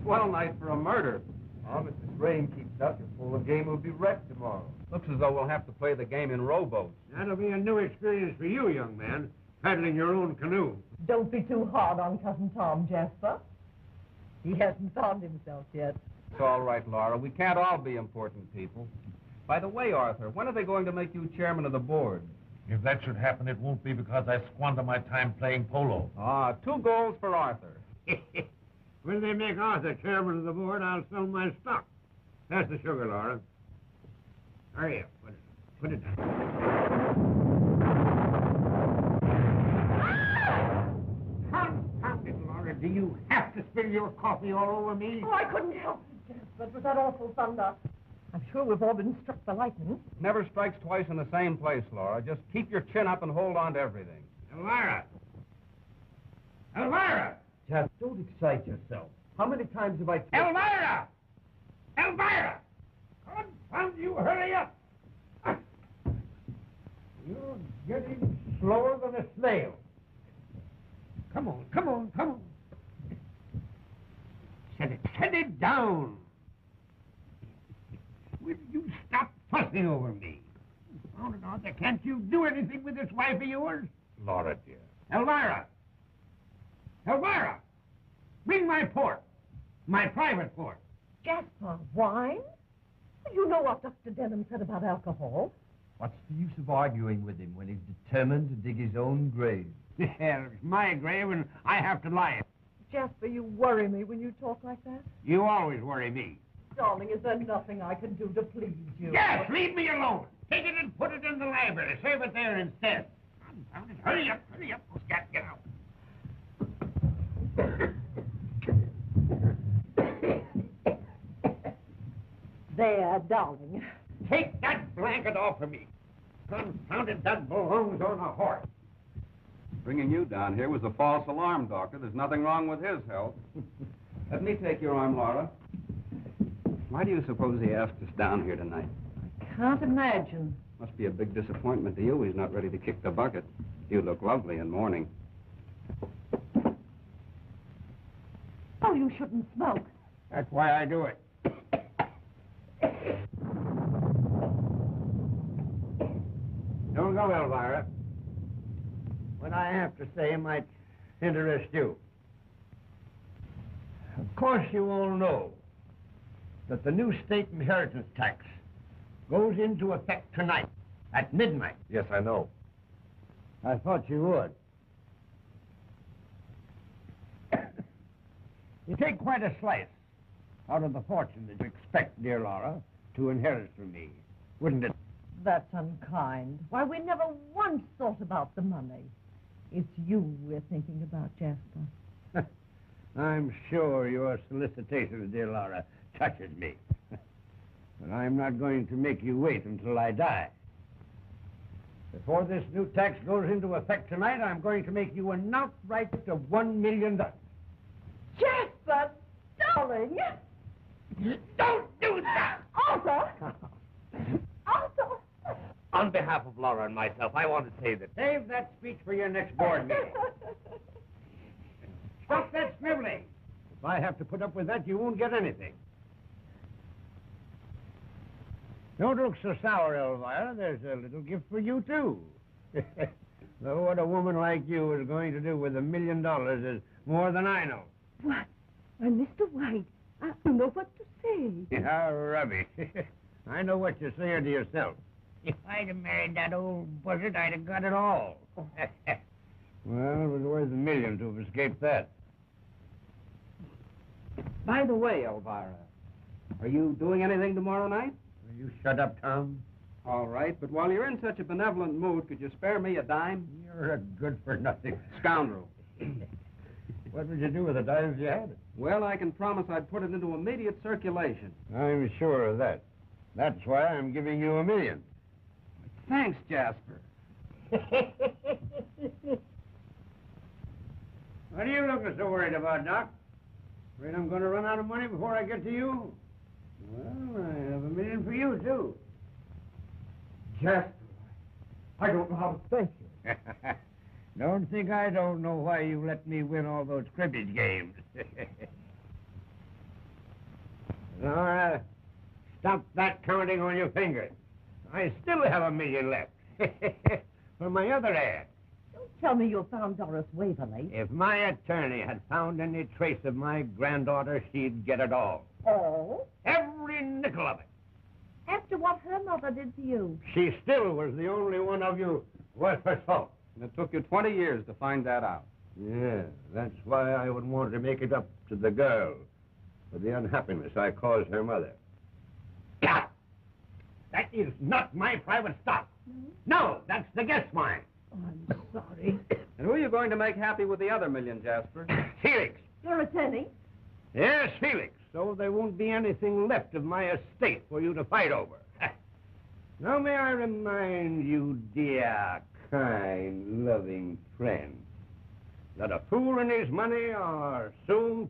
Swell night for a murder. Oh, if this rain keeps up, the game will be wrecked tomorrow. Looks as though we'll have to play the game in rowboats. That'll be a new experience for you, young man, paddling your own canoe. Don't be too hard on Cousin Tom, Jasper. He hasn't found himself yet. It's all right, Laura. We can't all be important people. By the way, Arthur, when are they going to make you chairman of the board? If that should happen, it won't be because I squander my time playing polo. Ah, 2 goals for Arthur. When they make Arthur chairman of the board, I'll sell my stock. Pass the sugar, Laura. Hurry up. Put it down. Confound it, Laura. Do you have to spill your coffee all over me? Oh, I couldn't help it, Jasper. It was that awful thunder. I'm sure we've all been struck by lightning. Never strikes twice in the same place, Laura. Just keep your chin up and hold on to everything. Elvira! Elvira! Just don't excite yourself. How many times have I... Elvira! Elvira! Confound you, hurry up! You're getting slower than a snail. Come on, come on, come on. Set it down. Will you stop fussing over me? Found it, Arthur. Can't you do anything with this wife of yours? Laura, dear. Elvira! Elvira! Bring my port. My private port. Jasper, wine? You know what Dr. Denham said about alcohol. What's the use of arguing with him when he's determined to dig his own grave? Yeah, it's my grave and I have to lie it. Jasper, you worry me when you talk like that. You always worry me. Darling, is there nothing I can do to please you? Yes, leave me alone. Take it and put it in the library. Save it there instead. Confound it. Hurry up, hurry up. Scat, get out. There, darling. Take that blanket off of me. Confound it, that belongs on a horse. Bringing you down here was a false alarm, Doctor. There's nothing wrong with his health. Let me take your arm, Laura. Why do you suppose he asked us down here tonight? I can't imagine. Must be a big disappointment to you. He's not ready to kick the bucket. You look lovely in mourning. Oh, you shouldn't smoke. That's why I do it. Don't go, Elvira. What I have to say might interest you. Of course, you all know that the new state inheritance tax goes into effect tonight at midnight. Yes, I know. I thought you would. You take quite a slice out of the fortune that you expect, dear Laura, to inherit from me, wouldn't it? That's unkind. Why, we never once thought about the money. It's you we're thinking about, Jasper. I'm sure your solicitations, dear Laura, touches me. But I'm not going to make you wait until I die. Before this new tax goes into effect tonight, I'm going to make you an outright of $1 million. Jasper, darling! Don't do that! Arthur! Arthur! On behalf of Laura and myself, I want to say that... Save that speech for your next board meeting. Stop that sniveling. If I have to put up with that, you won't get anything. Don't look so sour, Elvira. There's a little gift for you, too. Though what a woman like you is going to do with $1 million is more than I know. What? Why, Mr. White, I don't know what to say. Yeah, rubbish. I know what you're saying to yourself. If I'd have married that old buzzard, I'd have got it all. Well, it was worth $1 million to have escaped that. By the way, Elvira, are you doing anything tomorrow night? Will you shut up, Tom? All right, but while you're in such a benevolent mood, could you spare me a dime? You're a good-for-nothing Scoundrel. What would you do with the dimes you had? Well, I can promise I'd put it into immediate circulation. I'm sure of that. That's why I'm giving you $1 million. Thanks, Jasper. What are you looking so worried about, Doc? Afraid I'm going to run out of money before I get to you? Well, I have $1 million for you, too. Jasper, I don't know how to thank you. Don't think I don't know why you let me win all those cribbage games. Laura, stop that counting on your fingers. I still have $1 million left. For my other ad. Don't tell me you found Doris Waverly. If my attorney had found any trace of my granddaughter, she'd get it all. Oh? Every nickel of it. After what her mother did to you. She still was the only one of you worth her salt. And it took you 20 years to find that out. Yeah, that's why I would want to make it up to the girl for the unhappiness I caused her mother. God! That is not my private stock. No, that's the guest mine. Oh, I'm sorry. And who are you going to make happy with the other $1 million, Jasper? Felix. Your attorney? Yes, Felix. So there won't be anything left of my estate for you to fight over. Now may I remind you, dear, kind, loving friend, that a fool and his money are soon...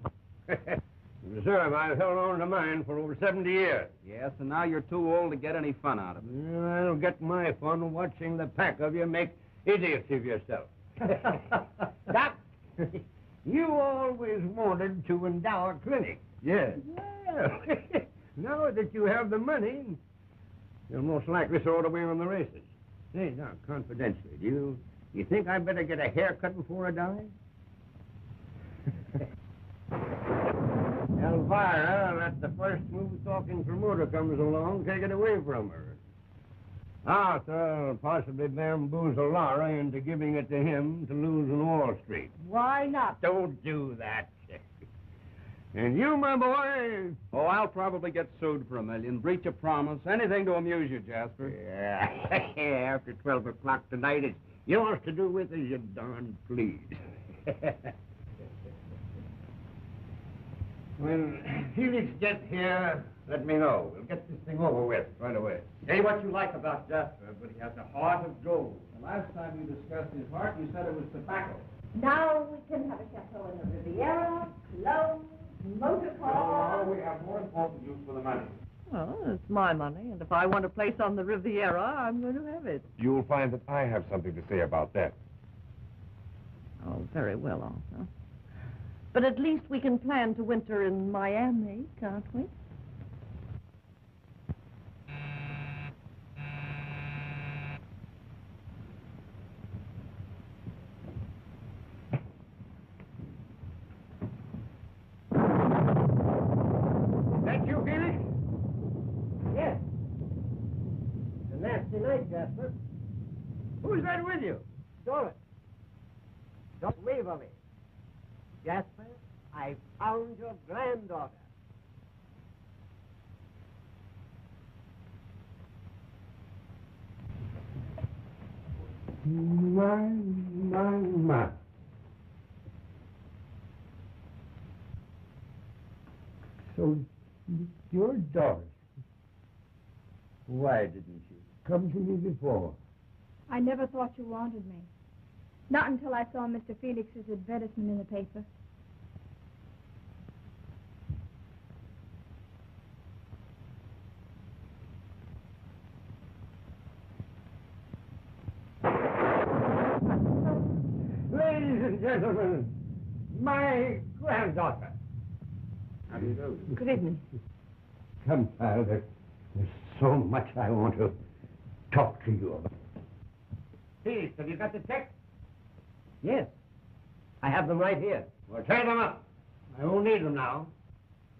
Reserve, I've held on to mine for over 70 years. Yes, and now you're too old to get any fun out of it. Well, I'll get my fun watching the pack of you make idiots of yourself. Doc, you always wanted to endow a clinic. Yes. Well, now that you have the money, you'll most likely throw it away on the races. Hey, now, confidentially, do you think I'd better get a haircut before I die? Elvira, let the first smooth-talking promoter comes along, take it away from her. Arthur will possibly bamboozle Laura into giving it to him to lose in Wall Street. Why not? Don't do that. And you, my boy... Oh, I'll probably get sued for $1 million, breach of promise, anything to amuse you, Jasper. Yeah, after 12 o'clock tonight, it's yours to do with as you darn please. When Felix gets here, let me know. We'll get this thing over with right away. Say what you like about Jasper, but he has a heart of gold. The last time you discussed his heart, you said it was tobacco. Now we can have a chateau in the Riviera, clothes, motor car. No, we have more important use for the money. Well, it's my money, and if I want a place on the Riviera, I'm going to have it. You'll find that I have something to say about that. Oh, very well, Arthur. But at least we can plan to winter in Miami, can't we? That you, Felix? Yes. It's a nasty night, Jasper. Who's that with you? Doris. Doris Waverly. Jasper, I found your granddaughter. My. So, your daughter. Why didn't you come to me before? I never thought you wanted me. Not until I saw Mr. Felix's advertisement in the paper. Ladies and gentlemen, my granddaughter. How do you do? Good evening. Come, child. There's so much I want to talk to you about. Please, have you got the check? Yes. I have them right here. Well, tear them up. I won't need them now.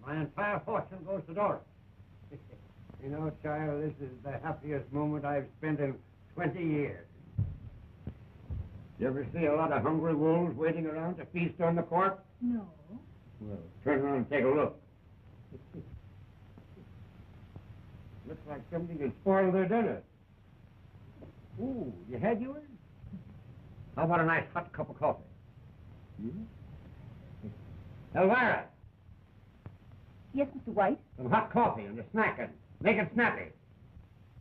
My entire fortune goes to Doris. You know, child, this is the happiest moment I've spent in 20 years. You ever see a lot of hungry wolves waiting around to feast on the corpse? No. Well, turn around and take a look. Looks like somebody had spoiled their dinner. Ooh, you had yours? How about a nice hot cup of coffee? Elvira, Yes, Mr. White? some hot coffee and a snack and make it snappy.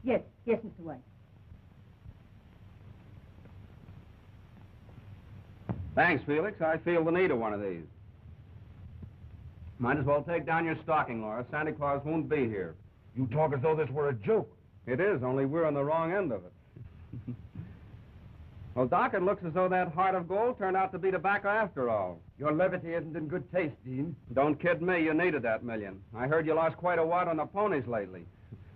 Yes, Mr. White. Thanks, Felix. I feel the need of one of these. Might as well take down your stocking, Laura. Santa Claus won't be here. You talk as though this were a joke. It is, only we're on the wrong end of it. Well, Doc, it looks as though that heart of gold turned out to be tobacco after all. Your levity isn't in good taste, Dean. Don't kid me, you needed that million. I heard you lost quite a wad on the ponies lately.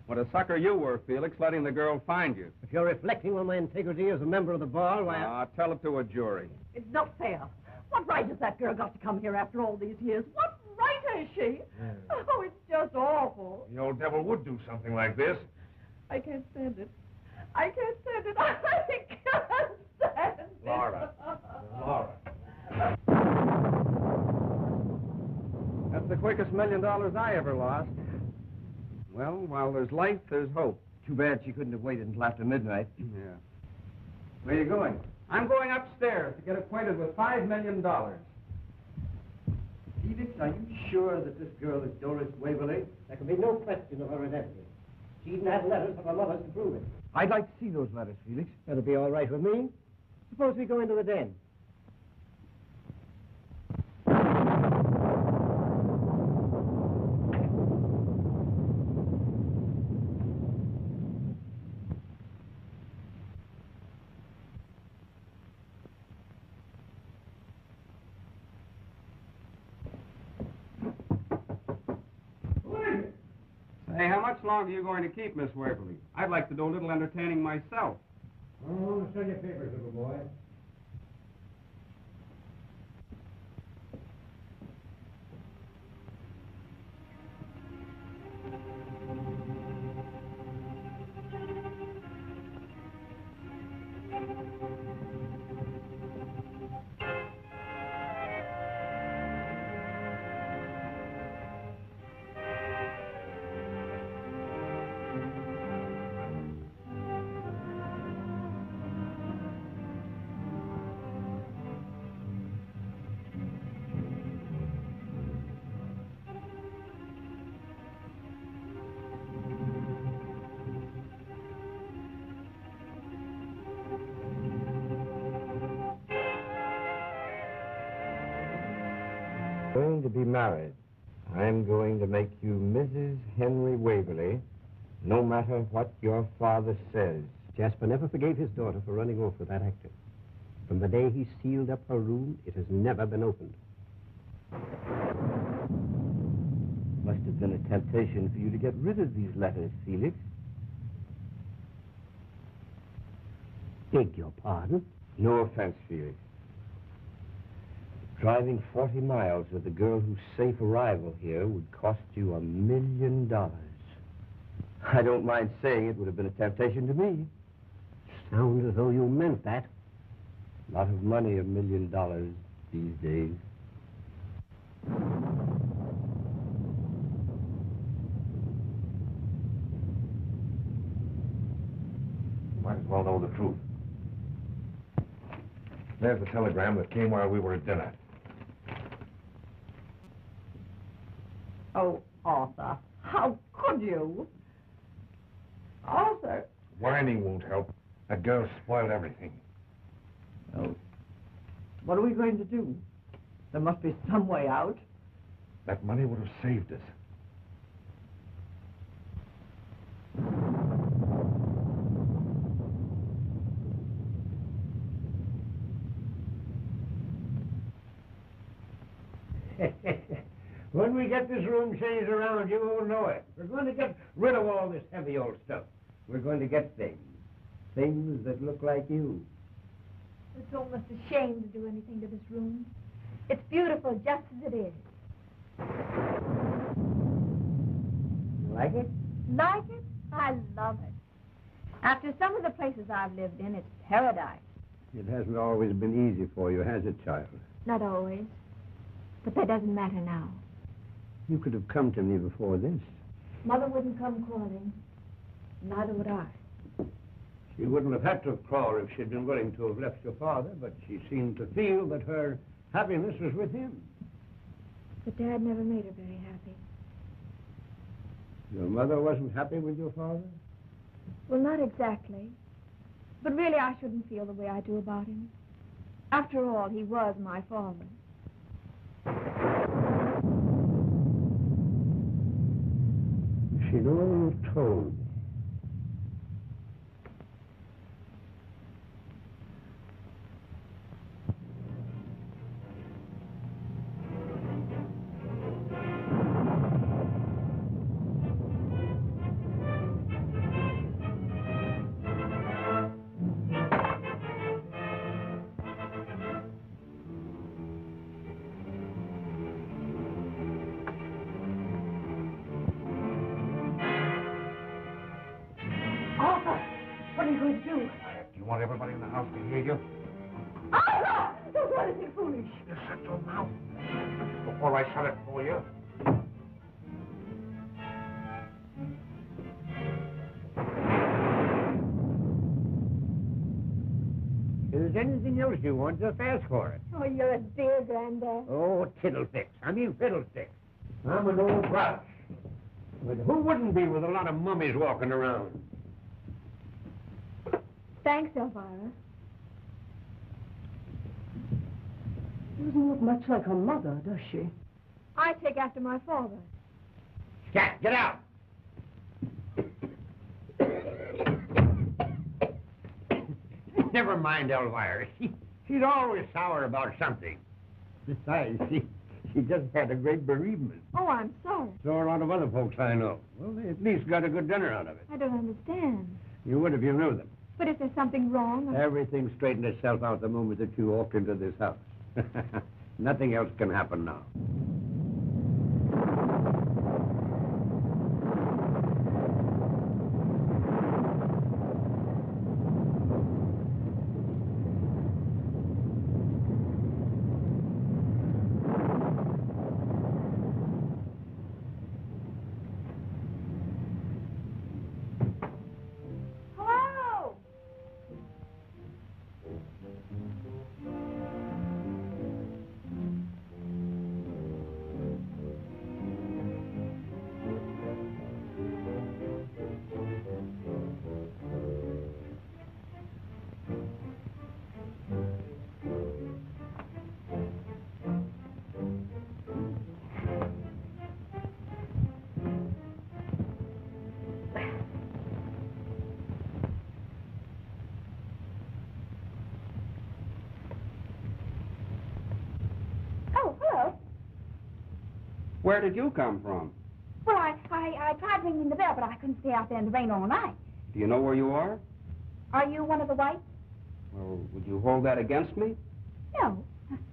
What a sucker you were, Felix, letting the girl find you. If you're reflecting on my integrity as a member of the bar, why... Tell it to a jury. It's not fair. What right has that girl got to come here after all these years? What right has she? Oh, it's just awful. The old devil would do something like this. I can't stand it. I can't stand it. I can't stand it. Laura. Laura. That's the quickest $1 million I ever lost. Well, while there's life, there's hope. Too bad she couldn't have waited until after midnight. Yeah. Where are you going? I'm going upstairs to get acquainted with $5 million. Felix, are you sure that this girl is Doris Waverly? There can be no question of her identity. She even had letters from her mother to prove it. I'd like to see those letters, Felix. That'll be all right with me. Suppose we go into the den. Hey, how much longer are you going to keep Miss Waverly? I'd like to do a little entertaining myself. Oh, sell your papers, little boy. Going to be married. I'm going to make you Mrs. Henry Waverly, no matter what your father says. Jasper never forgave his daughter for running off with that actor. From the day he sealed up her room, it has never been opened. Must have been a temptation for you to get rid of these letters, Felix. Beg your pardon? No offense, Felix. Driving 40 miles with a girl whose safe arrival here would cost you $1 million. I don't mind saying it would have been a temptation to me. Sounds as though you meant that. A lot of money, $1 million these days. Might as well know the truth. There's the telegram that came while we were at dinner. Oh, Arthur, how could you? Arthur. Whining won't help. That girl spoiled everything. Oh, what are we going to do? There must be some way out. That money would have saved us. When we get this room changed around, you won't know it. We're going to get rid of all this heavy old stuff. We're going to get things. Things that look like you. It's almost a shame to do anything to this room. It's beautiful just as it is. You like it? Like it? I love it. After some of the places I've lived in, it's paradise. It hasn't always been easy for you, has it, child? Not always. But that doesn't matter now. You could have come to me before this. Mother wouldn't come crawling. Neither would I. She wouldn't have had to crawl if she'd been willing to have left your father, but she seemed to feel that her happiness was with him. But Dad never made her very happy. Your mother wasn't happy with your father? Well, not exactly. But really, I shouldn't feel the way I do about him. After all, he was my father. She'd all told me. What are you going to do? Do you want everybody in the house to hear you? Arthur! Don't do anything foolish. You shut your mouth before I shut it for you. If there's anything else you want, just ask for it. Oh, you're a dear granddad. Oh, tiddlesticks. I mean fiddlesticks. I'm an old grouch. But who wouldn't be with a lot of mummies walking around? Thanks, Elvira. She doesn't look much like her mother, does she? I take after my father. Scat, get out! Never mind, Elvira. She's always sour about something. Besides, she just had a great bereavement. Oh, I'm sorry. So are a lot of other folks I know. Well, they at least got a good dinner out of it. I don't understand. You would if you knew them. But if there's something wrong... Everything straightened itself out the moment that you walked into this house. Nothing else can happen now. Hello! Oh, hello. Where did you come from? Well, I tried ringing the bell, but I couldn't stay out there in the rain all night. Do you know where you are? Are you one of the whites? Well, would you hold that against me? No.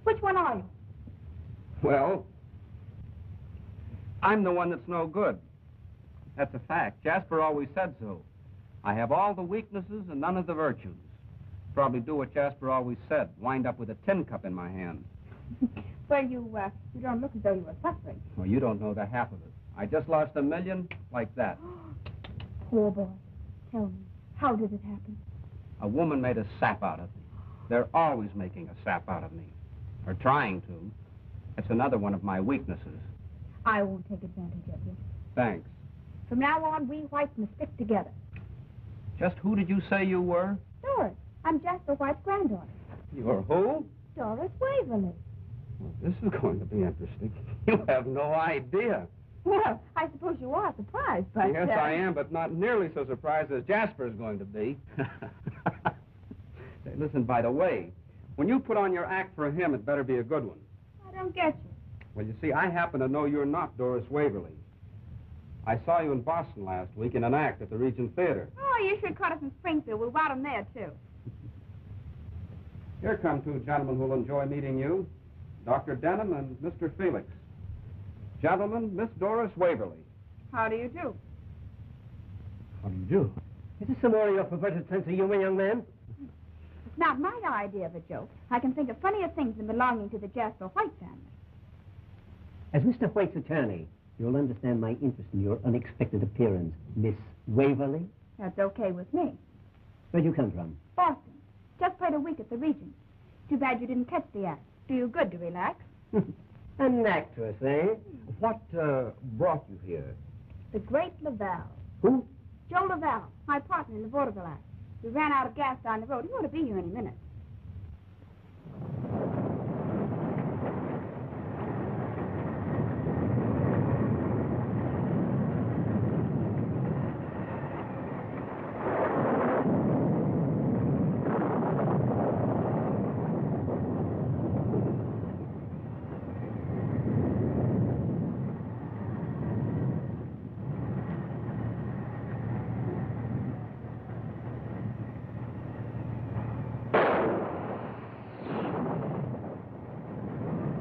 Which one are you? Well, I'm the one that's no good. That's a fact. Jasper always said so. I have all the weaknesses and none of the virtues. Probably do what Jasper always said, wind up with a tin cup in my hand. Well, you don't look as though you were suffering. Well, you don't know the half of it. I just lost $1 million like that. Poor boy. Tell me, how did it happen? A woman made a sap out of me. They're always making a sap out of me. Or trying to. It's another one of my weaknesses. I won't take advantage of you. Thanks. From now on, we Whites must stick together. Just who did you say you were? Doris, I'm Jasper White's granddaughter. You're who? Doris Waverly. Well, this is going to be interesting. You have no idea. Well, I suppose you are surprised, but... Yes, I am, but not nearly so surprised as Jasper's going to be. Say, listen, by the way, when you put on your act for him, it better be a good one. I don't get you. Well, you see, I happen to know you're not Doris Waverly. I saw you in Boston last week in an act at the Regent Theater. Oh, you should cut us in Springfield. We'll want him there, too. Here come two gentlemen who'll enjoy meeting you, Dr. Denham and Mr. Felix. Gentlemen, Miss Doris Waverly. How do you do? How do you do? Is this some more of your perverted sense of humor, young man? It's not my idea of a joke. I can think of funnier things than belonging to the Jasper White family. As Mr. White's attorney, you'll understand my interest in your unexpected appearance, Miss Waverly. That's okay with me. Where'd you come from? Boston. Just played a week at the Regent. Too bad you didn't catch the act. Do you good to relax. An actress, eh? What brought you here? The great Laval. Who? Joe Laval, my partner in the vaudeville act. We ran out of gas down the road. He ought to be here any minute.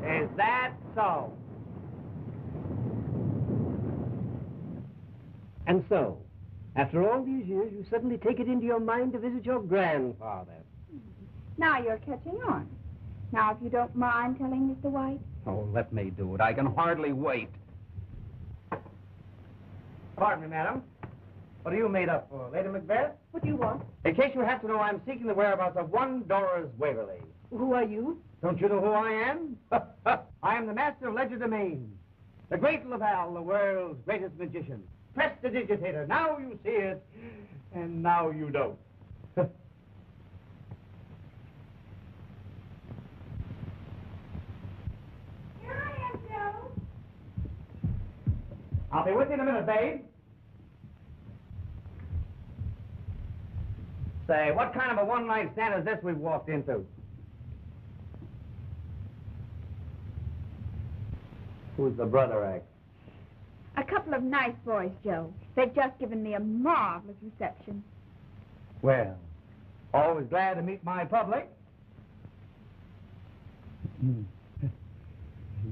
Is that so? And so, after all these years, you suddenly take it into your mind to visit your grandfather. Now you're catching on. Now, if you don't mind telling Mr. White. Oh, let me do it. I can hardly wait. Pardon me, madam. What are you made up for, Lady Macbeth? What do you want? In case you have to know, I'm seeking the whereabouts of one Doris Waverly. Who are you? Don't you know who I am? I am the master of legerdemain, the great Laval, the world's greatest magician, prestidigitator. Now you see it, and now you don't. Here I am, Joe. I'll be with you in a minute, babe. Say, what kind of a one-night stand is this we've walked into? Who's the brother act? A couple of nice boys, Joe. They've just given me a marvelous reception. Well, always glad to meet my public.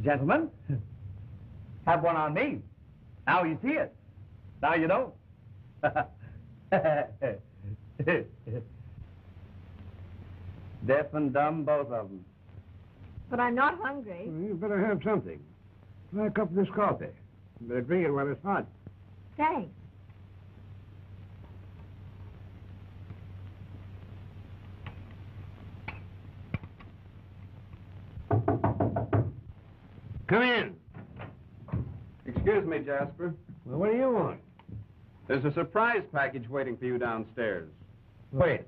Gentlemen, have one on me. Now you see it. Now you don't. Deaf and dumb, both of them. But I'm not hungry. Well, you better have something. Try a cup of this coffee. You better drink it while it's hot. Thanks. Come in. Excuse me, Jasper. Well, what do you want? There's a surprise package waiting for you downstairs. Wait.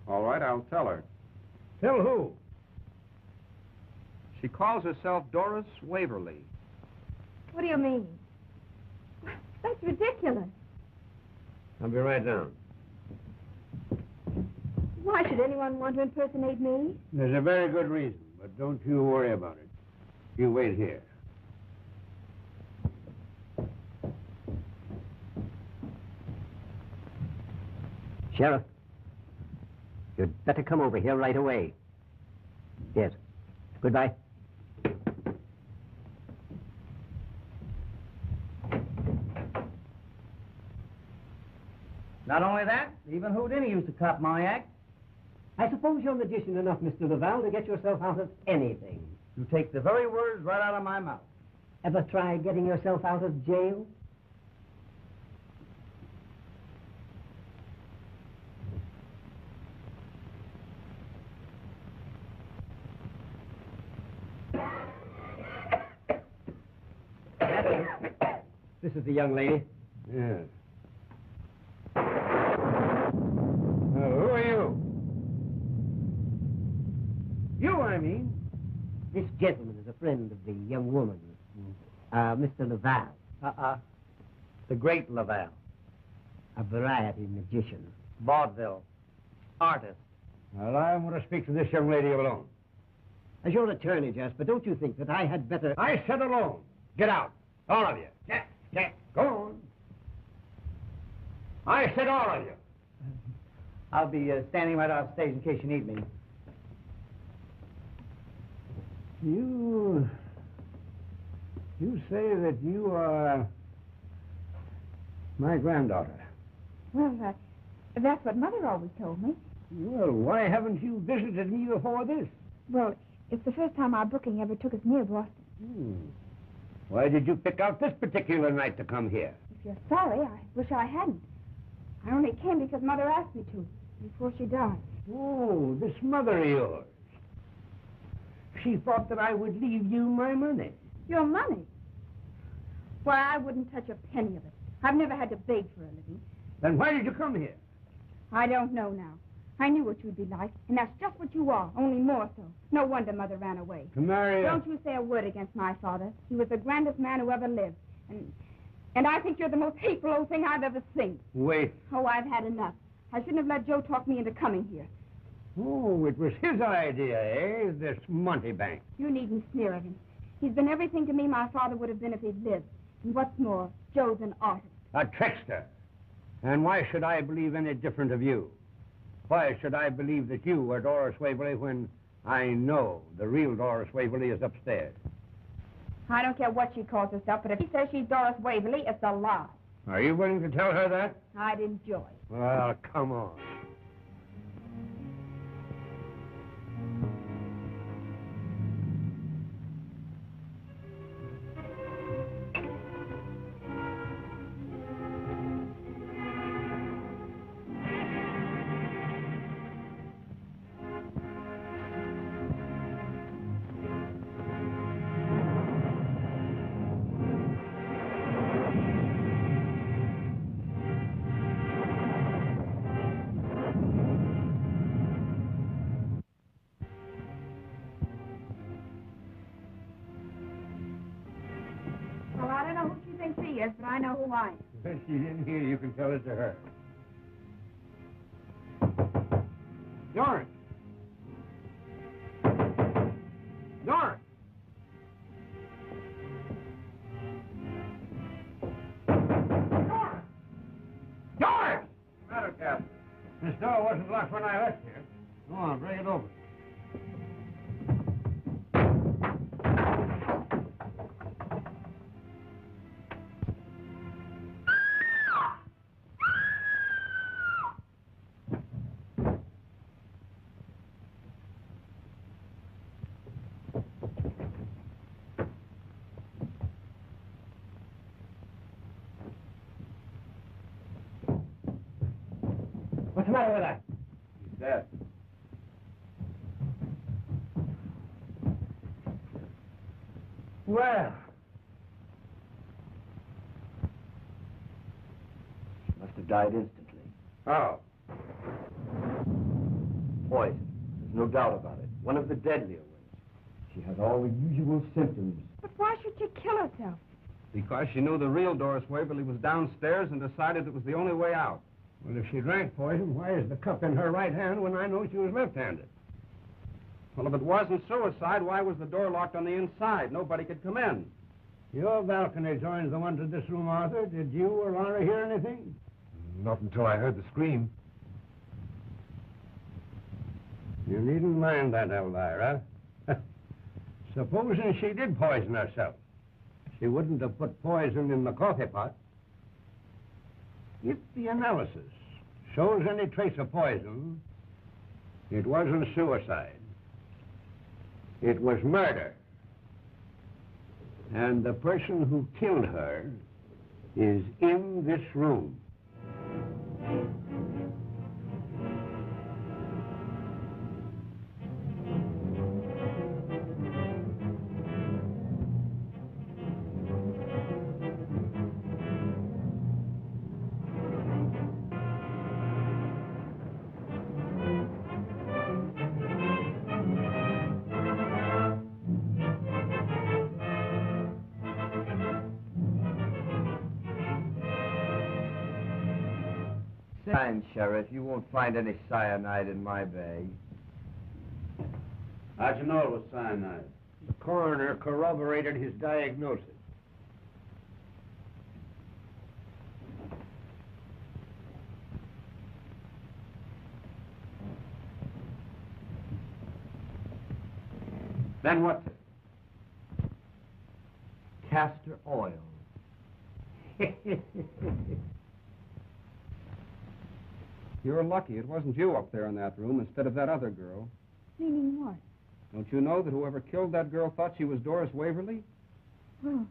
All right, I'll tell her. Tell who? She calls herself Doris Waverly. What do you mean? That's ridiculous. I'll be right down. Why should anyone want to impersonate me? There's a very good reason, but don't you worry about it. You wait here. Sheriff, you'd better come over here right away. Yes. Goodbye. Not only that, even Houdini used to cop my act. I suppose you're magician enough, Mr. Laval, to get yourself out of anything. You take the very words right out of my mouth. Ever try getting yourself out of jail? This is the young lady. Yes. Who are you? You, I mean. This gentleman is a friend of the young woman, Mr. Laval. The great Laval. A variety magician. Vaudeville. Artist. Well, I'm going to speak to this young lady alone. As your attorney, Jasper, don't you think that I had better... I said alone. Get out. All of you. Get. Go on. I said all of you. I'll be standing right off stage in case you need me. You say that you are my granddaughter. Well, that's what Mother always told me. Well, why haven't you visited me before this? Well, it's the first time our booking ever took us near Boston. Why did you pick out this particular night to come here? If you're sorry, I wish I hadn't. I only came because Mother asked me to, before she died. Oh, this mother of yours. She thought that I would leave you my money. Your money? Why, I wouldn't touch a penny of it. I've never had to beg for a living. Then why did you come here? I don't know now. I knew what you'd be like, and that's just what you are, only more so. No wonder Mother ran away. To marry a... Don't you say a word against my father. He was the grandest man who ever lived. And I think you're the most hateful old thing I've ever seen. Wait. Oh, I've had enough. I shouldn't have let Joe talk me into coming here. Oh, it was his idea, eh? This Montebank. You needn't sneer at him. He's been everything to me my father would have been if he'd lived. And what's more, Joe's an artist. A trickster. And why should I believe any different of you? Why should I believe that you are Doris Waverly when I know the real Doris Waverly is upstairs? I don't care what she calls herself, but if she says she's Doris Waverly, it's a lie. Are you willing to tell her that? I'd enjoy. Well, come on. Well, I don't know who she thinks she is, but I know who I am. If she's in here, you can tell it to her. Doris! Doris! Doris! Doris! What's the matter, Captain? This door wasn't locked when I left here. Go on, bring it open. What's the matter with her? He's dead. Well, She must have died instantly. how? Poison. There's no doubt about it. One of the deadlier ones. She had all the usual symptoms. But why should she kill herself? Because she knew the real Doris Waverly was downstairs and decided it was the only way out. Well, if she drank poison, why is the cup in her right hand when I know she was left-handed? Well, if it wasn't suicide, why was the door locked on the inside? Nobody could come in. Your balcony joins the one to this room, Arthur. Did you or Laura hear anything? Not until I heard the scream. You needn't mind that, Elvira. Supposing she did poison herself. She wouldn't have put poison in the coffee pot. If the analysis shows any trace of poison, it wasn't suicide. It was murder. And the person who killed her is in this room. Fine, Sheriff. You won't find any cyanide in my bag. How'd you know it was cyanide? The coroner corroborated his diagnosis. Then what's it? Castor oil. You're lucky it wasn't you up there in that room instead of that other girl. Meaning what? Don't you know that whoever killed that girl thought she was Doris Waverly? Well,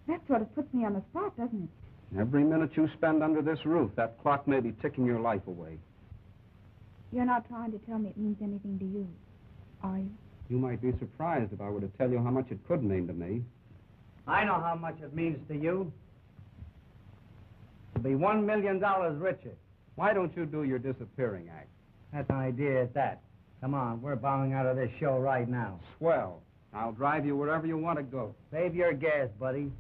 that sort of puts me on the spot, doesn't it? Every minute you spend under this roof, that clock may be ticking your life away. You're not trying to tell me it means anything to you, are you? You might be surprised if I were to tell you how much it could mean to me. I know how much it means to you. To be $1 million richer. Why don't you do your disappearing act? That's an idea at that. Come on, we're bowing out of this show right now. Swell. I'll drive you wherever you want to go. Save your gas, buddy.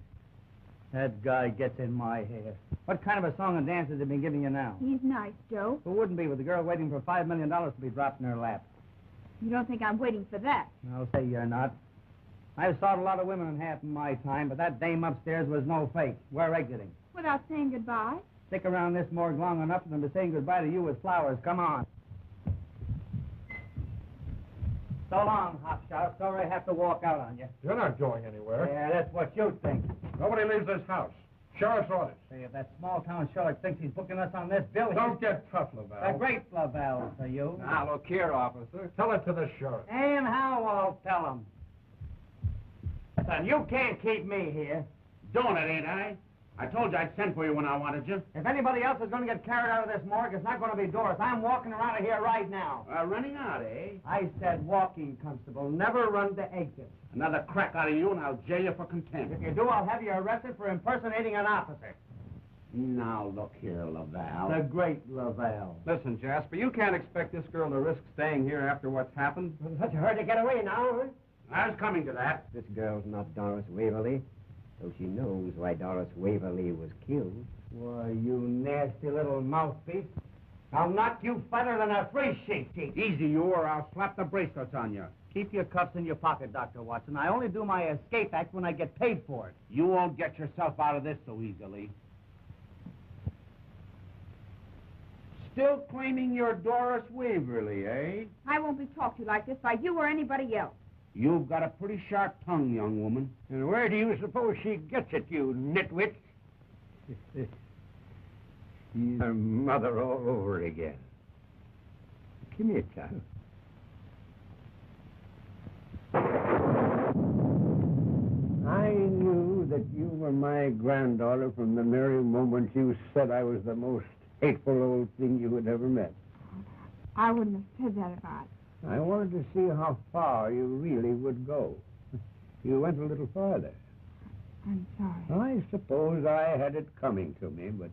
That guy gets in my hair. What kind of a song and dance has he been giving you now? He's nice, Joe. Who wouldn't be with a girl waiting for $5 million to be dropped in her lap? You don't think I'm waiting for that? I'll say you're not. I've saw a lot of women in half of my time, but that dame upstairs was no fake. We're exiting. Without saying goodbye? Stick around this morgue long enough for them to say goodbye to you with flowers. Come on. So long, Hopshot. Sorry I have to walk out on you. You're not going anywhere. Yeah, that's what you think. Nobody leaves this house. Sheriff's orders. Say, if that small-town sheriff thinks he's booking us on this bill... Don't get tough, The Lavelle. great Lavelle for you. Now, look here, officer. Tell it to the sheriff. And how I'll tell him. Son, you can't keep me here. Doing it, ain't I? I told you I'd send for you when I wanted you. If anybody else is going to get carried out of this morgue, it's not going to be Doris. I'm walking around of here right now. Running out, eh? I said walking, Constable. Never run the exit. Another crack out of you and I'll jail you for contempt. If you do, I'll have you arrested for impersonating an officer. Now, look here, Lavelle. The great Lavelle. Listen, Jasper, you can't expect this girl to risk staying here after what's happened. Such a hurry to get away now, huh? I was coming to that. This girl's not Doris Waverly, though she knows why Doris Waverly was killed. Why, you nasty little mouthpiece. I'll knock you fatter than a free sheet, Chief. Easy, you, or I'll slap the bracelets on you. Keep your cuffs in your pocket, Dr. Watson. I only do my escape act when I get paid for it. You won't get yourself out of this so easily. Still claiming you're Doris Waverly, eh? I won't be talked to like this by you or anybody else. You've got a pretty sharp tongue, young woman. And where do you suppose she gets it, you nitwit? She's her mother all over again. Come here, child. I knew that you were my granddaughter from the very moment you said I was the most hateful old thing you had ever met. I wouldn't have said that if I wanted to see how far you really would go. You went a little farther. I'm sorry. I suppose I had it coming to me, but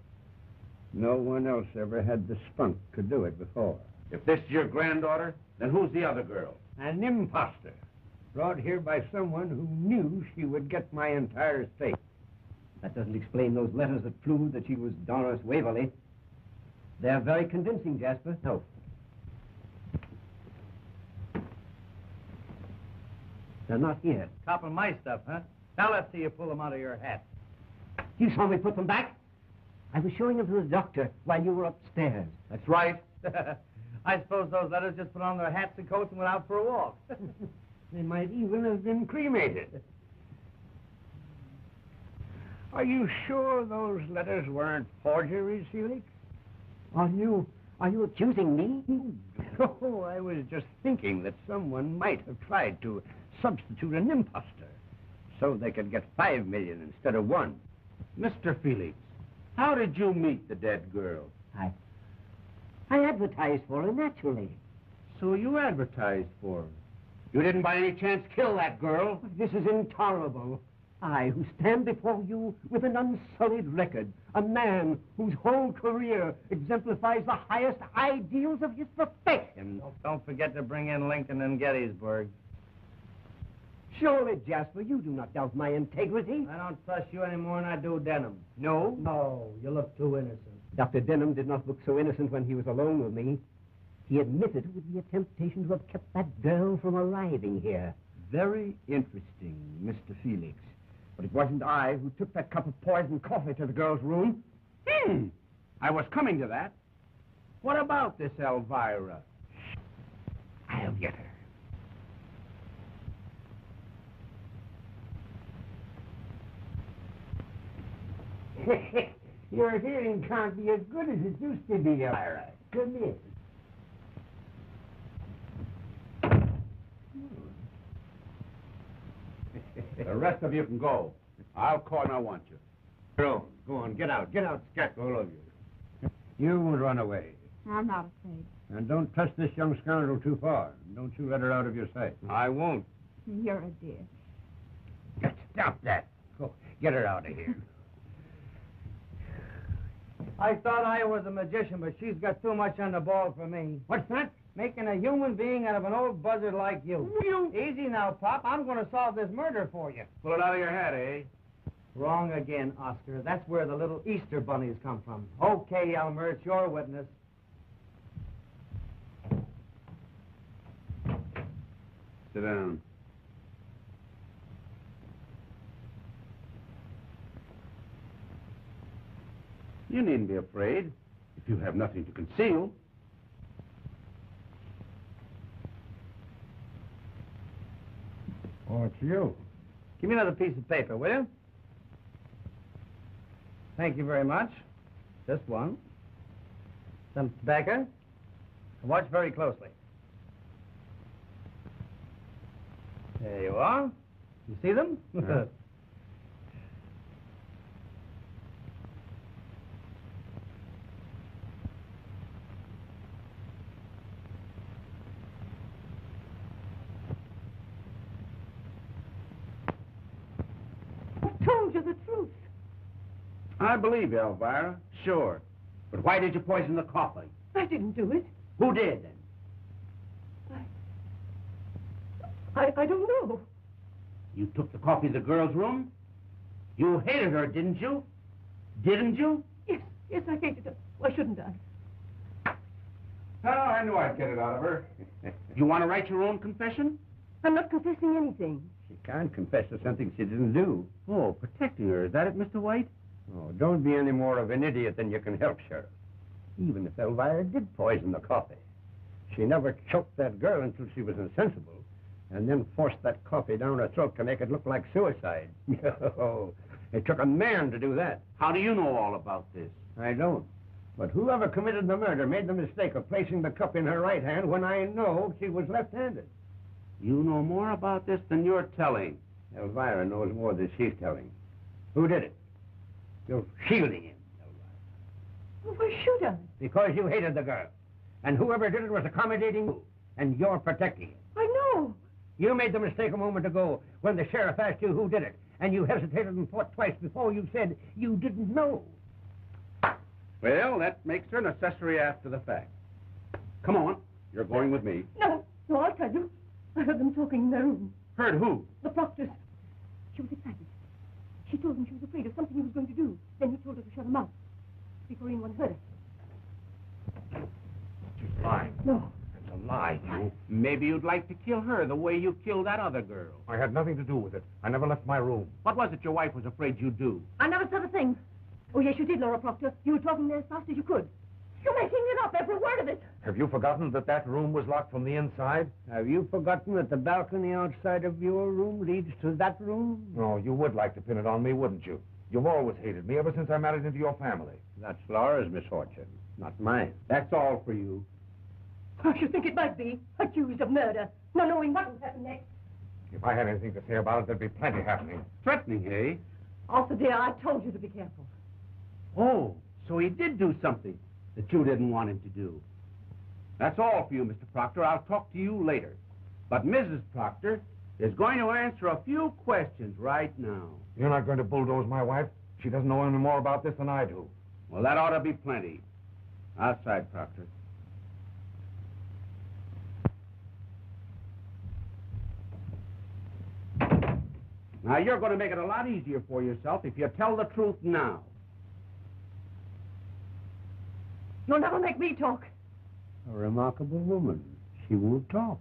no one else ever had the spunk to do it before. If this is your granddaughter, then who's the other girl? An imposter, brought here by someone who knew she would get my entire estate. That doesn't explain those letters that proved that she was Doris Waverly. They're very convincing, Jasper. No. They're not here. Copping my stuff, huh? Now let's see you pull them out of your hat. You saw me put them back? I was showing them to the doctor while you were upstairs. That's right. I suppose those letters just put on their hats and coats and went out for a walk. They might even have been cremated. Are you sure those letters weren't forgeries, Felix? Are you accusing me? No, I was just thinking that someone might have tried to substitute an imposter so they could get $5 million instead of $1 million. Mr. Felix, how did you meet the dead girl? I advertised for her, naturally. So you advertised for her. You didn't by any chance kill that girl? This is intolerable. I, who stand before you with an unsullied record, a man whose whole career exemplifies the highest ideals of his profession. Don't forget to bring in Lincoln and Gettysburg. Surely, Jasper, you do not doubt my integrity. I don't trust you any more than I do Denham. No? No, you look too innocent. Dr. Denham did not look so innocent when he was alone with me. He admitted it would be a temptation to have kept that girl from arriving here. Very interesting, Mr. Felix. But it wasn't I who took that cup of poisoned coffee to the girl's room. I was coming to that. What about this Elvira? I'll get her. Your hearing can't be as good as it used to be, Elvira. Come in. The rest of you can go. I'll call when I want you. Go on, get out. Get out, scat, all of you. You won't run away. I'm not afraid. And don't touch this young scoundrel too far. Don't you let her out of your sight. I won't. You're a dear. Stop that. Go, get her out of here. I thought I was a magician, but she's got too much on the ball for me. What's that? Making a human being out of an old buzzard like you. Easy now, Pop. I'm going to solve this murder for you. Pull it out of your head, eh? Wrong again, Oscar. That's where the little Easter bunnies come from. Okay, Elmer, it's your witness. Sit down. You needn't be afraid if you have nothing to conceal. Oh, it's you. Give me another piece of paper, will you? Thank you very much. Just one. Some tobacco. Watch very closely. There you are. You see them? Yeah. I told you the truth. I believe you, Elvira. Sure. But why did you poison the coffee? I didn't do it. Who did, then? I don't know. You took the coffee to the girl's room? You hated her, didn't you? Didn't you? Yes, I hated her. Why shouldn't I? Oh, I knew I'd get it out of her. You want to write your own confession? I'm not confessing anything. She can't confess to something she didn't do. Oh, protecting her. Is that it, Mr. White? Oh, don't be any more of an idiot than you can help, Sheriff. Even if Elvira did poison the coffee, she never choked that girl until she was insensible, and then forced that coffee down her throat to make it look like suicide. Oh, it took a man to do that. How do you know all about this? I don't. But whoever committed the murder made the mistake of placing the cup in her right hand when I know she was left-handed. You know more about this than you're telling. Elvira knows more than she's telling. Who did it? You're shielding him, Elvira. Why should I? Because you hated the girl. And whoever did it was accommodating you. And you're protecting him. I know. You made the mistake a moment ago when the sheriff asked you who did it. And you hesitated and thought twice before you said you didn't know. Well, that makes her an accessory after the fact. Come on. You're going with me. No, I'll tell you. I heard them talking in their room. Heard who? The proctors. She was excited. She told him she was afraid of something he was going to do. Then he told her to shut her mouth before anyone heard her. She's lying. No. It's a lie, you. Maybe you'd like to kill her the way you killed that other girl. I had nothing to do with it. I never left my room. What was it your wife was afraid you'd do? I never said a thing. Oh, yes, you did, Laura Proctor. You were talking there as fast as you could. You're making it up, every word of it. Have you forgotten that that room was locked from the inside? Have you forgotten that the balcony outside of your room leads to that room? No, you would like to pin it on me, wouldn't you? You've always hated me ever since I married into your family. That's Laura's misfortune, not mine. That's all for you. I should think it might be. Accused of murder. Not knowing what will happen next. If I had anything to say about it, there'd be plenty happening. Threatening, eh? Arthur, dear, I told you to be careful. Oh, so he did do something that you didn't want him to do. That's all for you, Mr. Proctor. I'll talk to you later. But Mrs. Proctor is going to answer a few questions right now. You're not going to bulldoze my wife? She doesn't know any more about this than I do. Well, that ought to be plenty. Outside, Proctor. Now, you're going to make it a lot easier for yourself if you tell the truth now. You'll never make me talk. A remarkable woman. She won't talk.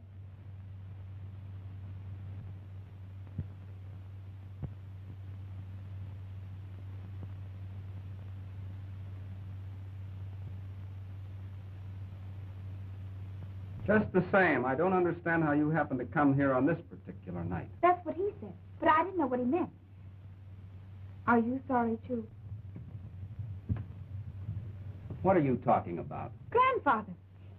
Just the same, I don't understand how you happened to come here on this particular night. That's what he said, but I didn't know what he meant. Are you sorry, too? What are you talking about? Grandfather.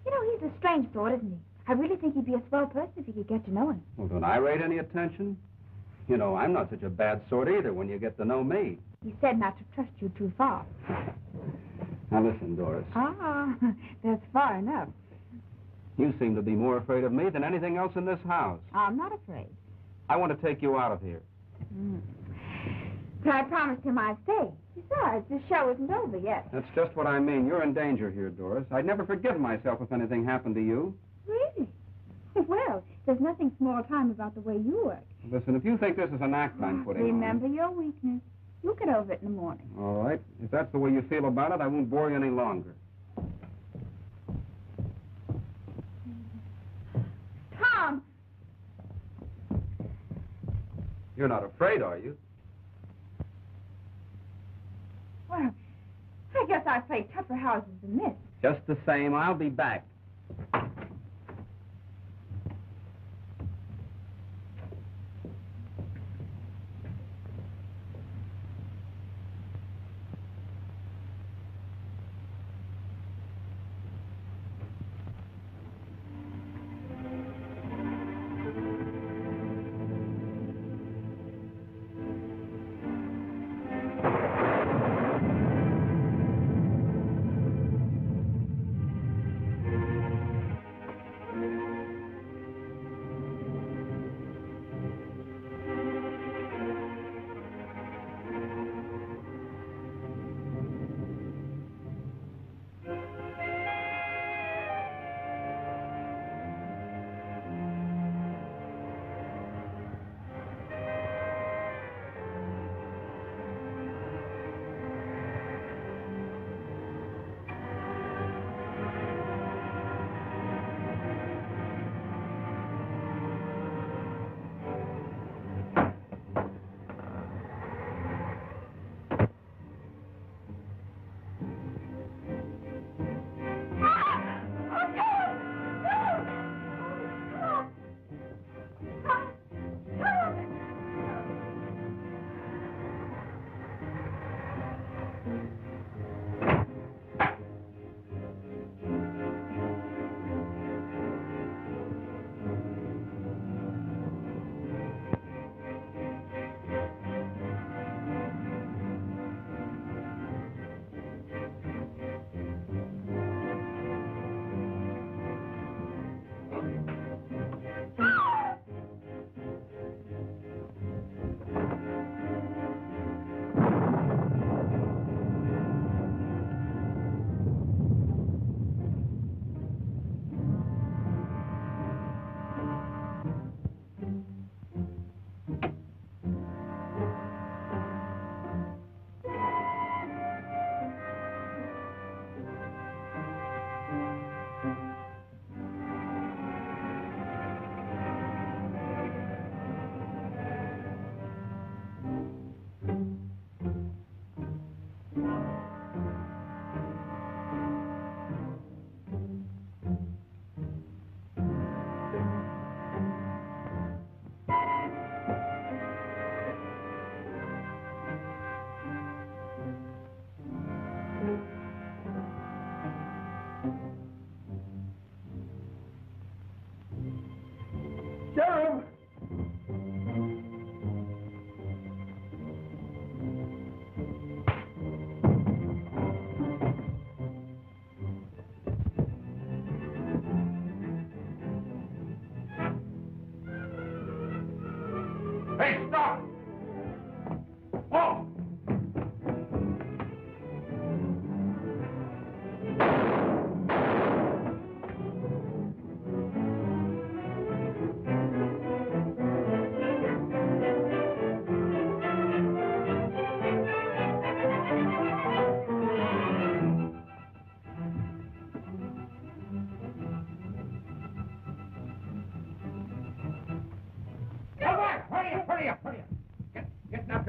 You know, he's a strange sort, isn't he? I really think he'd be a swell person if you could get to know him. Well, don't I rate any attention? You know, I'm not such a bad sort either when you get to know me. He said not to trust you too far. Now listen, Doris. Ah, that's far enough. You seem to be more afraid of me than anything else in this house. I'm not afraid. I want to take you out of here. But I promised him I'd stay. Besides, the show isn't over yet. That's just what I mean. You're in danger here, Doris. I'd never forgive myself if anything happened to you. Really? Well, there's nothing small time about the way you work. Listen, if you think this is an act I'm putting on... Remember your weakness. You'll get over it in the morning. All right. If that's the way you feel about it, I won't bore you any longer. Tom! You're not afraid, are you? Well, I guess I've played tougher houses than this. Just the same, I'll be back.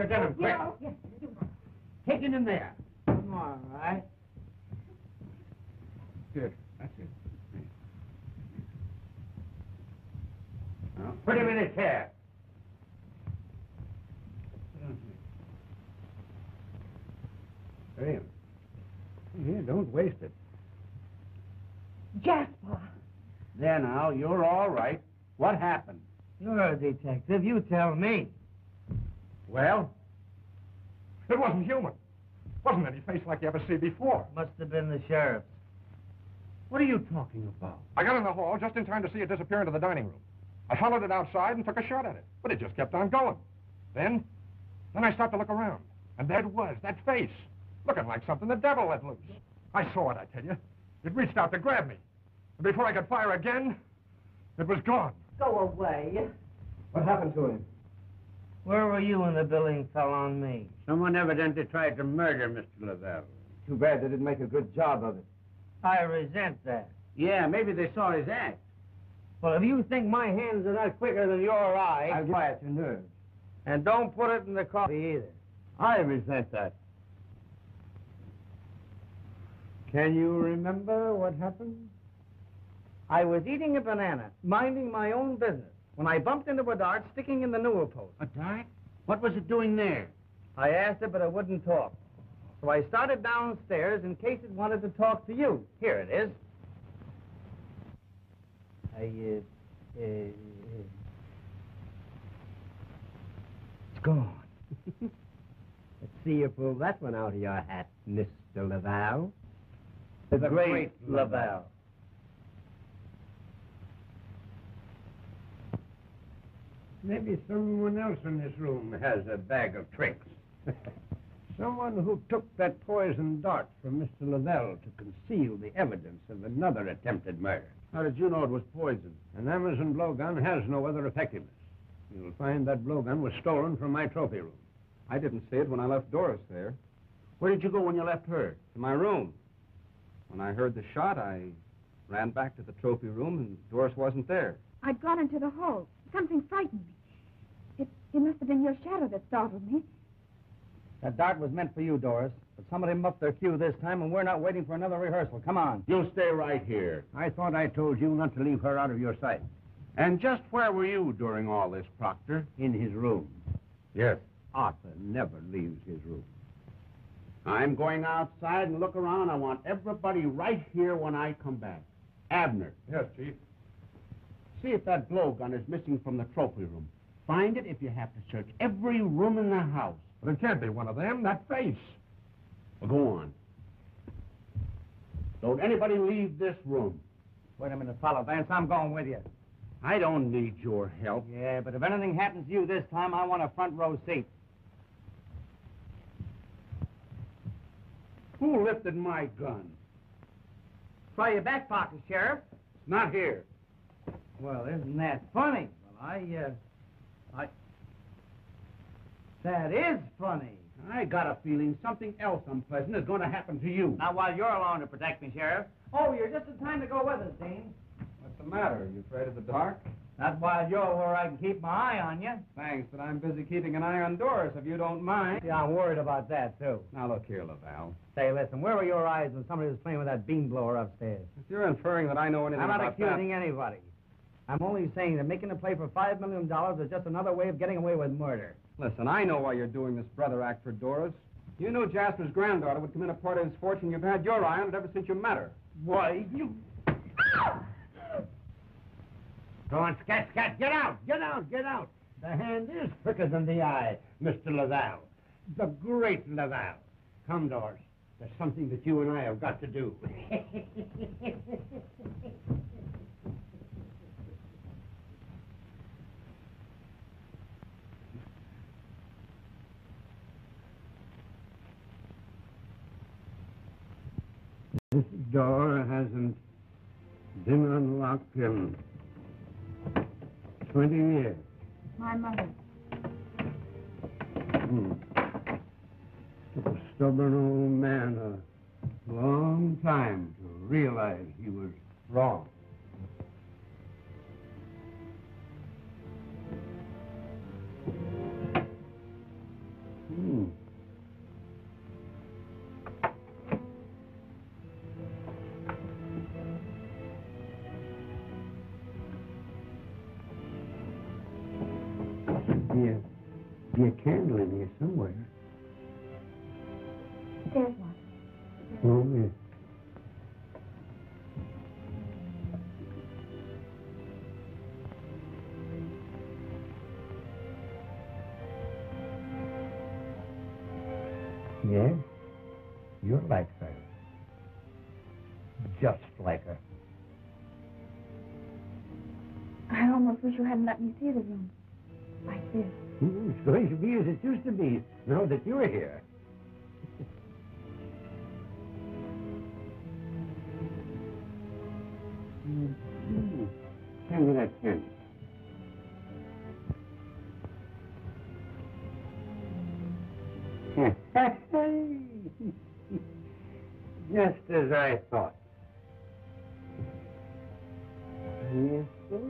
get him, quick. Yes. Take him in there. All right. Good. That's it. Now, put him in a chair. Here, don't waste it. Jasper. There now, you're all right. What happened? You're a detective. You tell me. Well? It wasn't human. Wasn't any face like you ever see before. Must have been the sheriff. What are you talking about? I got in the hall just in time to see it disappear into the dining room. I followed it outside and took a shot at it, but it just kept on going. Then I stopped to look around, and there it was, that face, looking like something the devil let loose. I saw it, I tell you. It reached out to grab me, and before I could fire again, it was gone. Go away. What happened to him? Where were you when the billing fell on me? Someone evidently tried to murder Mr. Lavelle. Too bad they didn't make a good job of it. I resent that. Yeah, maybe they saw his act. Well, if you think my hands are not quicker than your eyes... I'll quiet your nerves. And don't put it in the coffee either. I resent that. Can you remember what happened? I was eating a banana, minding my own business, when I bumped into a dart sticking in the newel post. A dart? What was it doing there? I asked it, but it wouldn't talk. So I started downstairs in case it wanted to talk to you. Here it is. It's gone. Let's see you pull that one out of your hat, Mr. Lavelle. The great Lavelle. Maybe someone else in this room has a bag of tricks. Someone who took that poison dart from Mr. Lavelle to conceal the evidence of another attempted murder. How did you know it was poison? An Amazon blowgun has no other effectiveness. You'll find that blowgun was stolen from my trophy room. I didn't see it when I left Doris there. Where did you go when you left her? To my room. When I heard the shot, I ran back to the trophy room, and Doris wasn't there. I'd gone into the hall. Something frightened me. It must have been your shadow that startled me. That dart was meant for you, Doris. But somebody muffed their cue this time, and we're not waiting for another rehearsal. Come on. You stay right here. I thought I told you not to leave her out of your sight. And just where were you during all this, Proctor? In his room. Yes. Arthur never leaves his room. I'm going outside and look around. I want everybody right here when I come back. Abner. Yes, Chief. See if that blowgun is missing from the trophy room. Find it if you have to search every room in the house. But it can't be one of them. That face. Well, go on. Don't anybody leave this room. Wait a minute, Follow Vance. I'm going with you. I don't need your help. Yeah, but if anything happens to you this time, I want a front row seat. Who lifted my gun? Try your back pocket, Sheriff. It's not here. Well, isn't that funny? Well, That is funny. I got a feeling something else unpleasant is going to happen to you. Not while you're along to protect me, Sheriff. Oh, you're just in time to go with us, Dean. What's the matter? Are you afraid of the dark? Not while you're where I can keep my eye on you. Thanks, but I'm busy keeping an eye on Doris, if you don't mind. Yeah, I'm worried about that, too. Now, look here, Lavelle. Say, listen, where were your eyes when somebody was playing with that bean blower upstairs? If you're inferring that I know anything I'm not about accusing anybody. I'm only saying that making a play for $5 million is just another way of getting away with murder. Listen, I know why you're doing this brother act for Doris. You knew Jasper's granddaughter would come in a part of his fortune. You've had your eye on it ever since you met her. Why, you... Go on, scat, scat. Get out, get out, get out. The hand is quicker than the eye, Mr. Lavelle. The great Lavelle. Come, Doris. There's something that you and I have got to do. This door hasn't been unlocked in 20 years. My mother. Took a stubborn old man a long time to realize he was wrong. be a candle in here somewhere. There's one. Oh, yes. Yes, you're like her. Just like her. I almost wish you hadn't let me see the room. Like this. It's going to be as it used to be, now that you're here. Hand me that candy. Just as I thought. Yes, sir.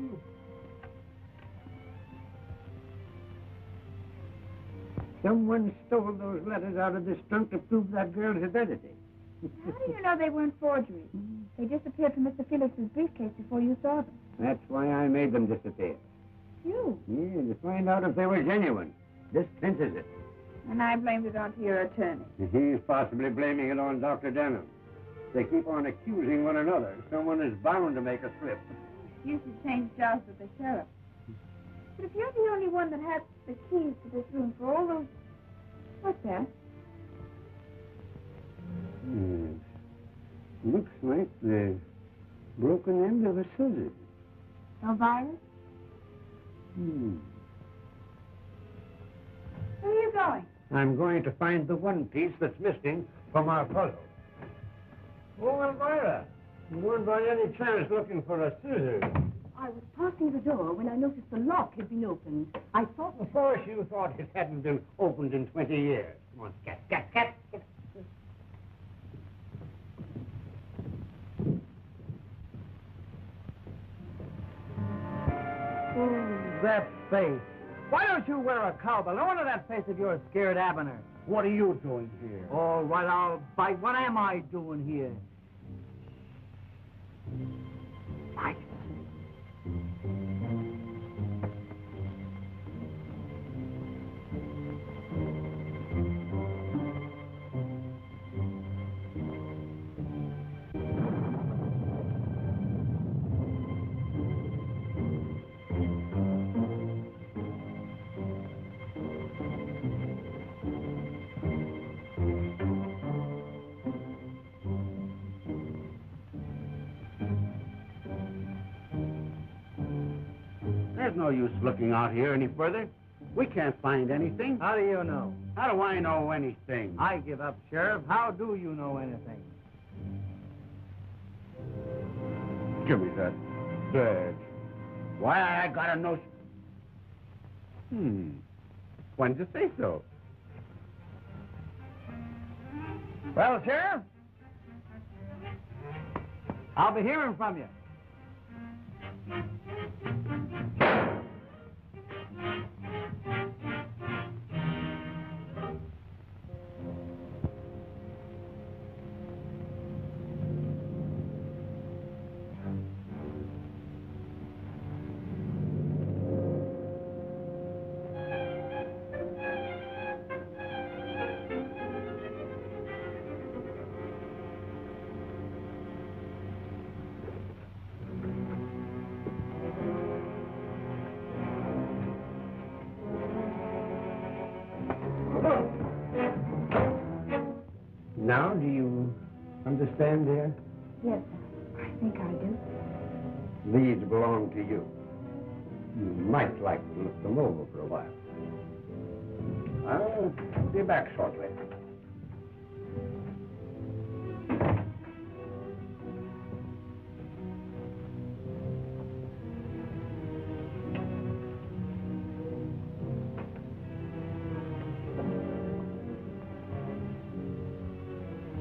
Someone stole those letters out of this trunk to prove that girl's identity. How do you know they weren't forgeries? They disappeared from Mr. Felix's briefcase before you saw them. That's why I made them disappear. You? Yeah, to find out if they were genuine. This clinches it. And I blamed it onto your attorney. He's possibly blaming it on Dr. Denham. They keep on accusing one another. Someone is bound to make a slip. You should change jobs with the sheriff. But if you're the only one that has the keys to this room for all those... What's that? Yes. Looks like the broken end of a scissors. Elvira? Where are you going? I'm going to find the one piece that's missing from our puzzle. Oh, Elvira, you weren't by any chance looking for a scissors. I was passing the door when I noticed the lock had been opened. I thought... Of course you thought it hadn't been opened in 20 years. Come on, cat. Oh, that face. Why don't you wear a cowbell? No wonder that face of yours scared Abner. What are you doing here? All right, I'll bite. What am I doing here? Bite. There's no use looking out here any further. We can't find anything. How do you know? How do I know anything? I give up, Sheriff. How do you know anything? Give me that badge. Why, I got a notion. When did you say so? Well, Sheriff, I'll be hearing from you. Now, do you understand, dear? Yes, sir. I think I do. These belong to you. You might like to look them over for a while. I'll be back shortly.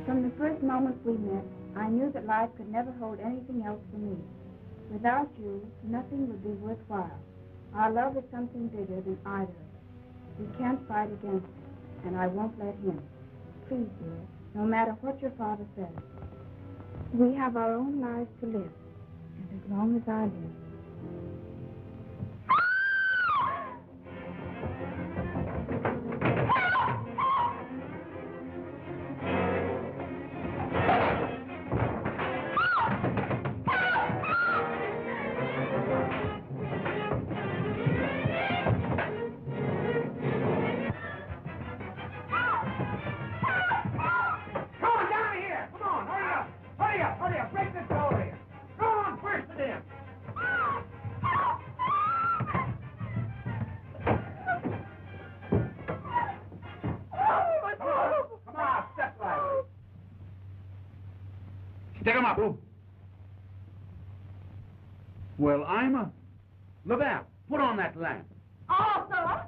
From the first moment we met, I knew that life could never hold anything else for me. Without you, nothing would be worthwhile. Our love is something bigger than either of us. We can't fight against it, and I won't let him. Please, dear, no matter what your father says, we have our own lives to live, and as long as I live. Hurry up. Break this door here. Go on, burst it in. Come on, step lively. Stick him up. Well, I'm a... Lavelle, put on that lamp. Arthur!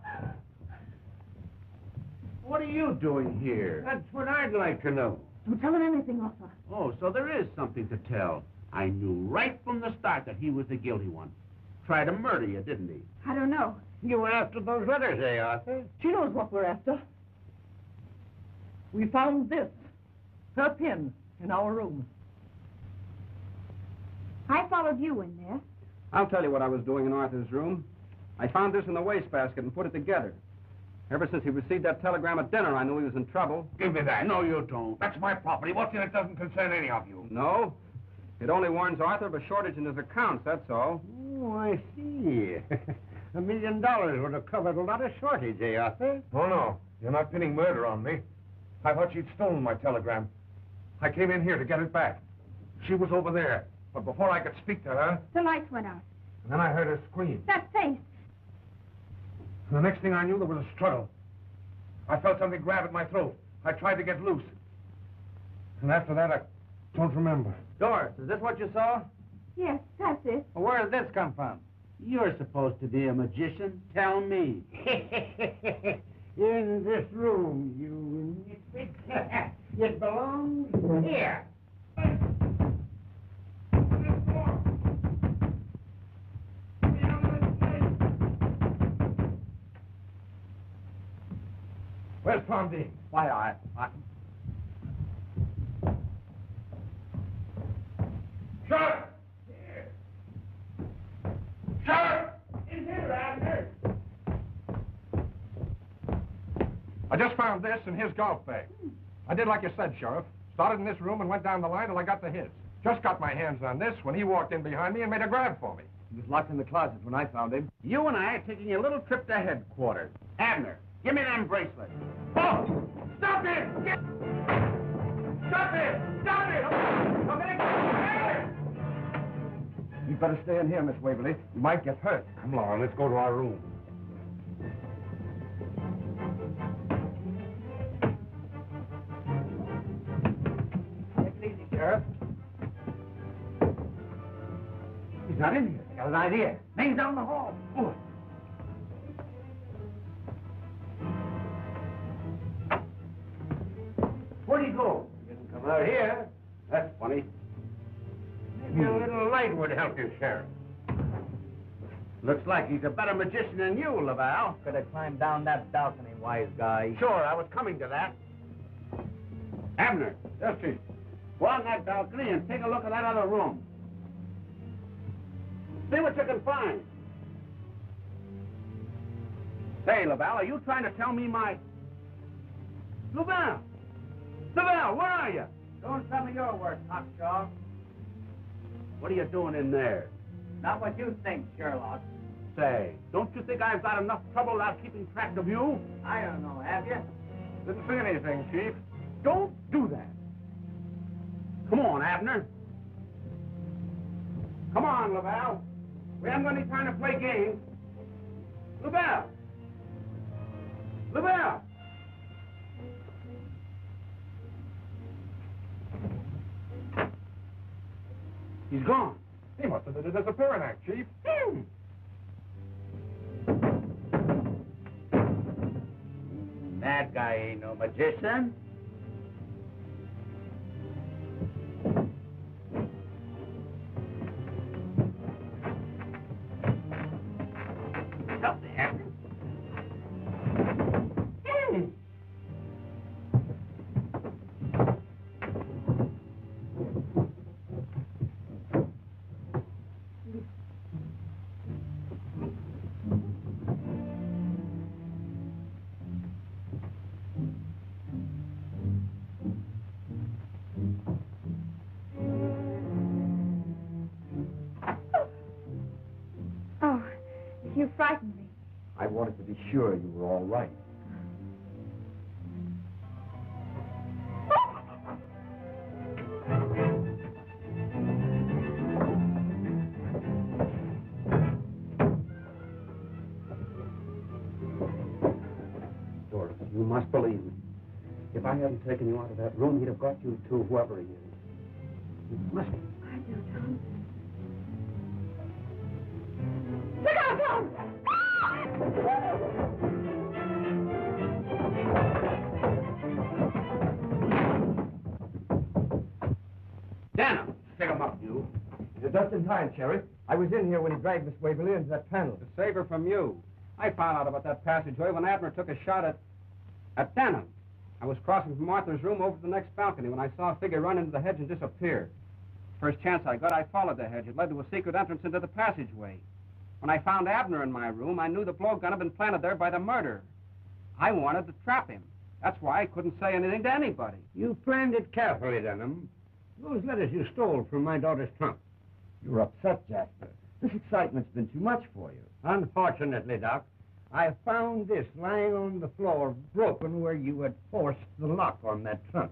What are you doing here? That's what I'd like to know. Don't tell him anything, Arthur. Oh, so there is something to tell. I knew right from the start that he was the guilty one. Tried to murder you, didn't he? I don't know. You were after those letters, eh, Arthur? She knows what we're after. We found this, her pin, in our room. I followed you in there. I'll tell you what I was doing in Arthur's room. I found this in the wastebasket and put it together. Ever since he received that telegram at dinner, I knew he was in trouble. Give me that. No, you don't. That's my property. What's in it doesn't concern any of you. No. It only warns Arthur of a shortage in his accounts, that's all. Oh, I see. $1 million would have covered a lot of shortage, eh, Arthur? Oh, no. You're not pinning murder on me. I thought she'd stolen my telegram. I came in here to get it back. She was over there. But before I could speak to her, The lights went out. and then I heard her scream. That face. And the next thing I knew, there was a struggle. I felt something grab at my throat. I tried to get loose. And after that, I don't remember. Doris, is this what you saw? Yes, that's it. Well, where did this come from? You're supposed to be a magician. Tell me. In this room, you misfit. It belongs here. Where's Tom Dean? Why, I... Sheriff! Sheriff! In here, Abner. I just found this in his golf bag. I did like you said, Sheriff. Started in this room and went down the line till I got to his. Just got my hands on this when he walked in behind me and made a grab for me. He was locked in the closet when I found him. You and I are taking a little trip to headquarters. Abner, give me them bracelets. Oh! Stop it! Get... Stop it! Stop it! I'm gonna get it! You'd better stay in here, Miss Waverly. You might get hurt. Come on, let's go to our room. Take it easy, Sheriff. He's not in here. Got an idea. Name's down the hall. Oh. Where'd he go? He didn't come out here. That's funny. Maybe a little light would help you, Sheriff. Looks like he's a better magician than you, Laval. Could have climbed down that balcony, wise guy. Sure, I was coming to that. Abner. Yes, Chief. Go on that balcony and take a look at that other room. See what you can find. Say, Laval, are you trying to tell me my... Laval! Laval, where are you? Don't tell me your work, Hawkshaw. What are you doing in there? Not what you think, Sherlock. Say, don't you think I've got enough trouble without keeping track of you? I don't know, have you? Didn't see anything, Chief. Don't do that. Come on, Abner. Come on, Laval. We haven't got any time to play games. Laval! Laval! He's gone. He must have did a disappearing act, Chief. That guy ain't no magician. Help me, Abner. Oh, you frightened me. I wanted to be sure you were all right. I hadn't taken you out of that room, he'd have got you to whoever he is. You must... I do, Tom. Look out, Tom! Denham, pick him up, you. You're just in time, Sheriff. I was in here when he dragged Miss Waverly into that panel. To save her from you. I found out about that passageway when Abner took a shot at Denham. I was crossing from Martha's room over to the next balcony when I saw a figure run into the hedge and disappear. First chance I got, I followed the hedge. It led to a secret entrance into the passageway. When I found Abner in my room, I knew the blowgun had been planted there by the murderer. I wanted to trap him. That's why I couldn't say anything to anybody. You planned it carefully, Denham. Those letters you stole from my daughter's trunk. You're upset, Jasper. This excitement's been too much for you. Unfortunately, Doc, I found this lying on the floor, broken where you had forced the lock on that trunk.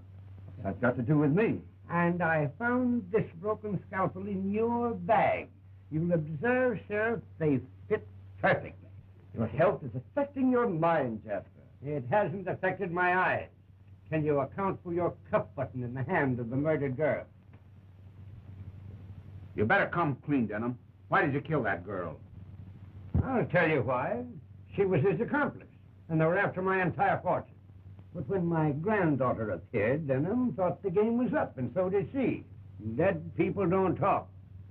What's that got to do with me? And I found this broken scalpel in your bag. You'll observe, Sheriff, they fit perfectly. Your health is affecting your mind, Jasper. It hasn't affected my eyes. Can you account for your cuff button in the hand of the murdered girl? You better come clean, Denham. Why did you kill that girl? I'll tell you why. She was his accomplice, and they were after my entire fortune. But when my granddaughter appeared, Denham thought the game was up, and so did she. Dead people don't talk.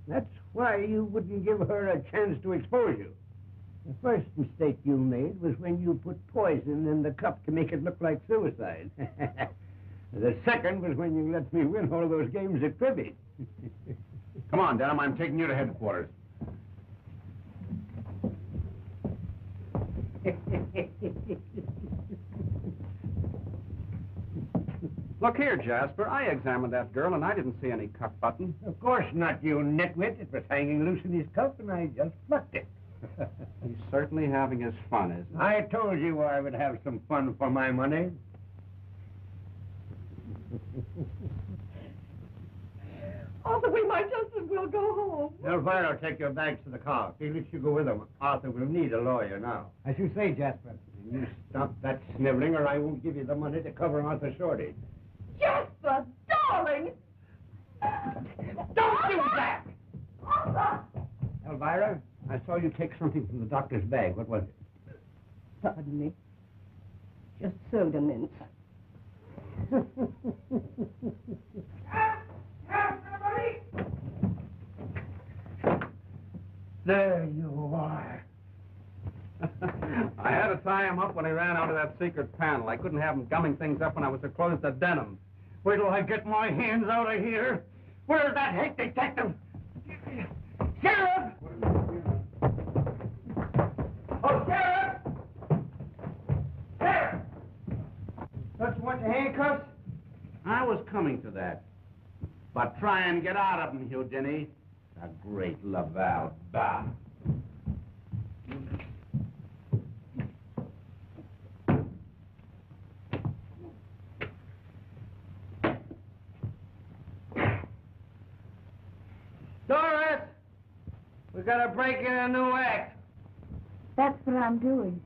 That's why you wouldn't give her a chance to expose you. The first mistake you made was when you put poison in the cup to make it look like suicide. The second was when you let me win all those games at cribbage. Come on, Denham, I'm taking you to headquarters. Look here, Jasper. I examined that girl, and I didn't see any cuff button. Of course not, you nitwit. It was hanging loose in his cuff, and I just plucked it. He's certainly having his fun, isn't he? I told you I would have some fun for my money. Arthur, we might just as well go home. Elvira will take your bags to the car. Felix, you go with them. Arthur will need a lawyer now. As you say, Jasper. You stop that sniveling, or I won't give you the money to cover Arthur's shortage. Jasper, darling! Don't do that! Arthur! Elvira, I saw you take something from the doctor's bag. What was it? Pardon me. Just soda mints. There you are. I had to tie him up when he ran out of that secret panel. I couldn't have him gumming things up when I was so close to Denham. Wait till I get my hands out of here. Where's that hate detective? Sheriff! Oh, Sheriff! Sheriff! Don't you want your handcuffs? I was coming to that. But try and get out of him, Hugh Denny. A great Laval. Bah. Doris! We gotta break in a new act. That's what I'm doing.